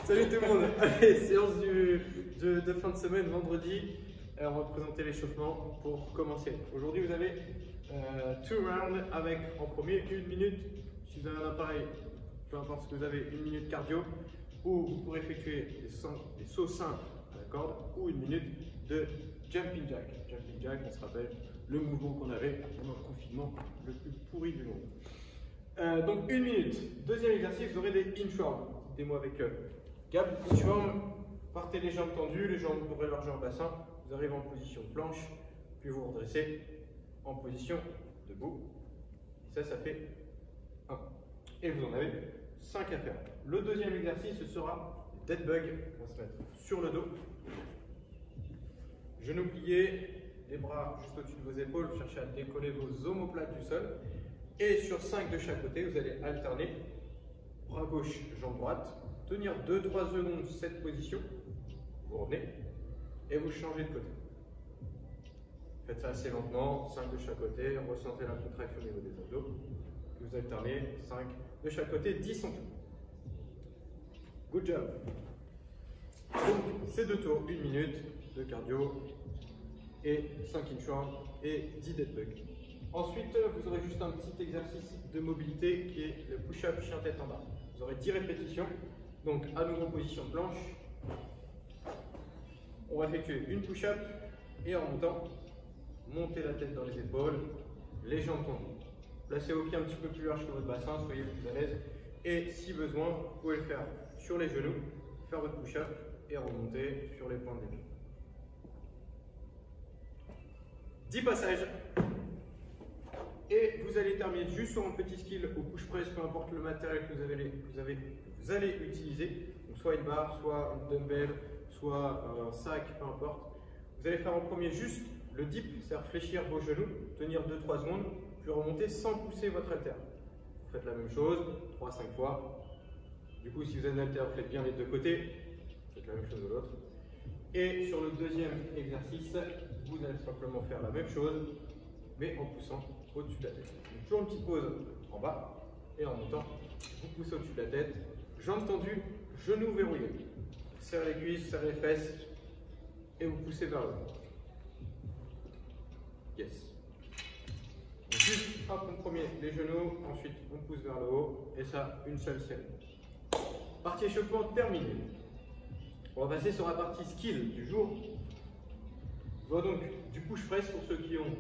Salut tout le monde. Allez, séance de fin de semaine, vendredi. On va présenter l'échauffement pour commencer. Aujourd'hui, vous avez 2 rounds avec en premier 1 minute. Si vous avez un appareil, peu importe ce que vous avez, 1 minute cardio, ou vous pourrez effectuer des sauts simples à la corde, ou 1 minute de jumping jack. Jumping jack, on se rappelle le mouvement qu'on avait pendant le confinement le plus pourri du monde. Donc 1 minute. Deuxième exercice, vous aurez des inchworms. Dites-moi avec Gab, inchworm, partez les jambes tendues, les jambes ouvrez largeur bassin, vous arrivez en position planche, puis vous redressez en position debout. Et ça fait 1. Et vous en avez 5 à faire. Le deuxième exercice, ce sera dead bug. On va se mettre sur le dos. Genoux pliés, les bras juste au-dessus de vos épaules, vous cherchez à décoller vos omoplates du sol. Et sur 5 de chaque côté, vous allez alterner bras gauche, jambe droite, tenir 2-3 secondes cette position, vous revenez et vous changez de côté. Faites ça assez lentement, 5 de chaque côté, ressentez la contraction au niveau des abdos, vous alternez 5 de chaque côté, 10 en tout. Good job. Donc, ces 2 tours, 1 minute de cardio et 5 inchworms et 10 dead bugs. Ensuite, vous aurez juste un petit exercice de mobilité qui est le push-up chien tête en bas. Vous aurez 10 répétitions, donc à nouveau position planche. On va effectuer une push-up et en montant, montez la tête dans les épaules, les jambes tendues. Placez vos pieds un petit peu plus large que votre bassin, soyez plus à l'aise. Et si besoin, vous pouvez le faire sur les genoux, faire votre push-up et remonter sur les pointes des pieds. 10 passages. Et vous allez terminer juste sur un petit skill au push press, peu importe le matériel que vous allez utiliser, donc soit une barre, soit un dumbbell, soit un sac, peu importe. Vous allez faire en premier juste le dip, c'est-à-dire fléchir vos genoux, tenir 2-3 secondes, puis remonter sans pousser votre haltère. Vous faites la même chose, 3-5 fois. Du coup, si vous avez un haltère, vous faites bien les deux côtés, vous faites la même chose de l'autre. Et sur le deuxième exercice, vous allez simplement faire la même chose, mais en poussant au-dessus de la tête. Donc, toujours une petite pause en bas et en montant, vous poussez au-dessus de la tête, jambes tendues, genoux verrouillés. Serrez les cuisses, serrez les fesses et vous poussez vers le haut. Yes. Donc, juste hop, en premier les genoux, ensuite on pousse vers le haut et ça, une seule série. Partie échauffement terminée. On va passer sur la partie skill du jour. On va donc du push press pour ceux qui ont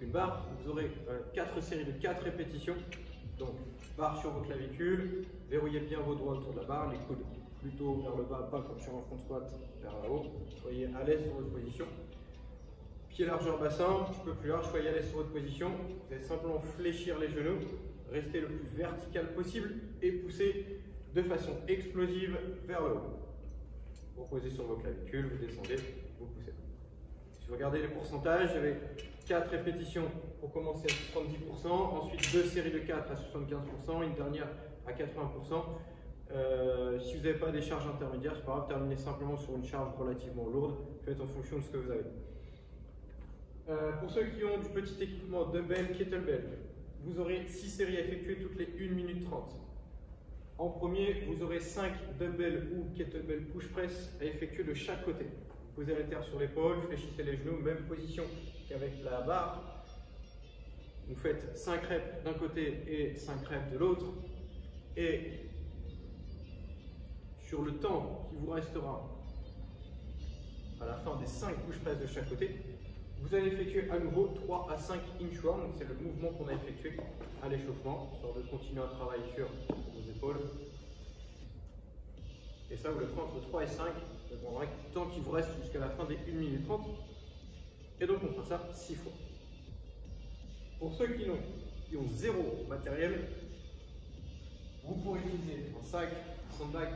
une barre, vous aurez 4 séries de 4 répétitions. Donc, barre sur vos clavicules, verrouillez bien vos doigts autour de la barre, les coudes plutôt vers le bas, pas comme sur un front squat, vers le haut. Soyez à l'aise sur votre position. Pied largeur bassin, un petit peu plus large, soyez à l'aise sur votre position. Vous allez simplement fléchir les genoux, restez le plus vertical possible et poussez de façon explosive vers le haut. Vous posez sur vos clavicules, vous descendez, vous poussez. Si vous regardez les pourcentages, il y avait 4 répétitions pour commencer à 70%, ensuite 2 séries de 4 à 75%, une dernière à 80%. Si vous n'avez pas des charges intermédiaires, c'est pas grave, terminez simplement sur une charge relativement lourde, faites en fonction de ce que vous avez. Pour ceux qui ont du petit équipement dumbbell, kettlebell, vous aurez 6 séries à effectuer toutes les 1 minute 30. En premier, vous aurez 5 dumbbell ou kettlebell push press à effectuer de chaque côté. Posez la terre sur l'épaule, fléchissez les genoux, même position qu'avec la barre. Vous faites 5 reps d'un côté et 5 reps de l'autre. Et sur le temps qui vous restera à la fin des 5 push press de chaque côté, vous allez effectuer à nouveau 3 à 5 inchworms. C'est le mouvement qu'on a effectué à l'échauffement, histoire de continuer un travail sur vos épaules. Et ça, vous le ferez entre 3 et 5, tant qu'il vous reste jusqu'à la fin des 1 minute 30. Et donc, on fera ça 6 fois. Pour ceux qui ont 0 matériel, vous pourrez utiliser un sac, un sandbag,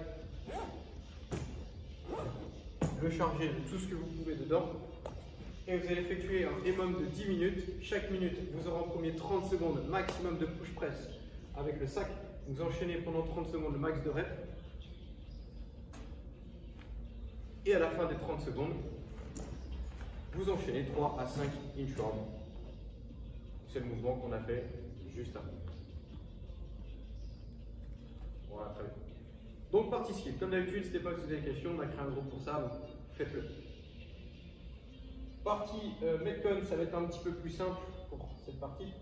le charger de tout ce que vous pouvez dedans. Et vous allez effectuer un minimum de 10 minutes. Chaque minute, vous aurez en premier 30 secondes maximum de push press avec le sac. Vous enchaînez pendant 30 secondes le max de reps. Et à la fin des 30 secondes, vous enchaînez 3 à 5 inchworms. C'est le mouvement qu'on a fait juste avant. Voilà, très bien. Donc partie skill, comme d'habitude, n'hésitez pas à poser des questions, on a créé un groupe pour ça, donc faites-le. Partie Metcon, ça va être un petit peu plus simple pour cette partie.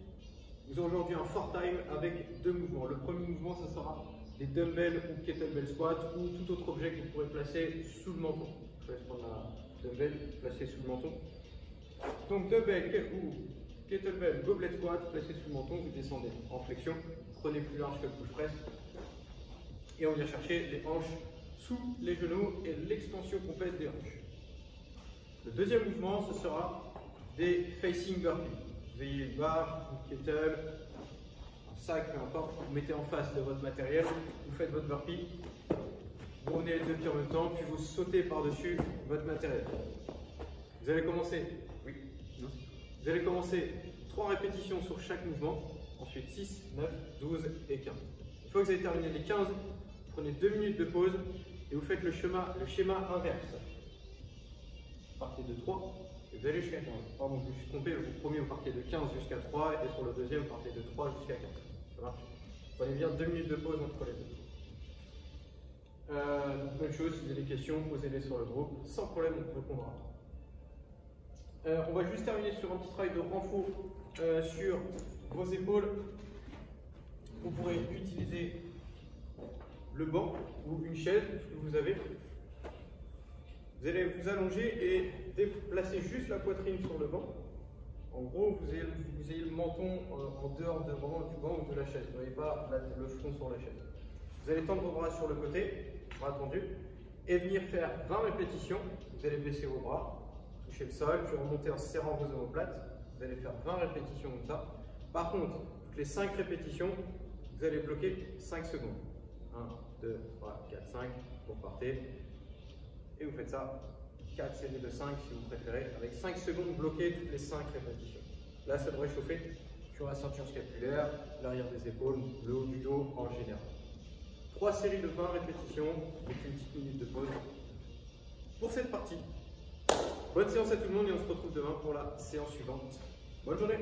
Vous aurez aujourd'hui un 4 time avec 2 mouvements. Le premier mouvement, ça sera des dumbbells ou kettlebell squat ou tout autre objet que vous pourrez placer sous le menton. Je vais prendre la dumbbell, placer sous le menton. Donc dumbbell ou kettlebell goblet squat, placé sous le menton, vous descendez en flexion, prenez plus large que le push press. Et on vient chercher les hanches sous les genoux et l'extension complète des hanches. Le deuxième mouvement, ce sera des facing burpees. Vous ayez une barre, une kettle, un sac, peu importe, vous mettez en face de votre matériel, vous faites votre burpee, vous revenez les deux pieds en même temps, puis vous sautez par-dessus votre matériel. Vous allez commencer, vous allez commencer 3 répétitions sur chaque mouvement, ensuite 6, 9, 12 et 15. Une fois que vous avez terminé les 15, vous prenez 2 minutes de pause et vous faites le schéma inverse. Partez de 3 et vous allez jusqu'à 15. Pardon, je me suis trompé, le premier vous partez de 15 jusqu'à 3 et sur le deuxième vous partez de 3 jusqu'à 15. Ça marche? Prenez bien 2 minutes de pause entre les deux. Même chose, si vous avez des questions, posez-les sur le groupe, sans problème on répondra. On va juste terminer sur un petit travail de renfort sur vos épaules. Vous pourrez utiliser le banc ou une chaise que vous avez. Vous allez vous allonger et déplacer juste la poitrine sur le banc. En gros, vous ayez le menton en dehors du banc ou de la chaise. Vous n'avez pas le front sur la chaise. Vous allez tendre vos bras sur le côté, bras tendus, et venir faire 20 répétitions. Vous allez baisser vos bras, toucher le sol, puis remonter en serrant vos omoplates. Vous allez faire 20 répétitions comme ça. Par contre, toutes les 5 répétitions, vous allez bloquer 5 secondes. 1, 2, 3, 4, 5, vous repartez. Et vous faites ça 4 séries de 5 si vous préférez, avec 5 secondes bloquées toutes les 5 répétitions. Là, ça devrait chauffer sur la ceinture scapulaire, l'arrière des épaules, le haut du dos en général. 3 séries de 20 répétitions avec une petite minute de pause pour cette partie. Bonne séance à tout le monde et on se retrouve demain pour la séance suivante. Bonne journée.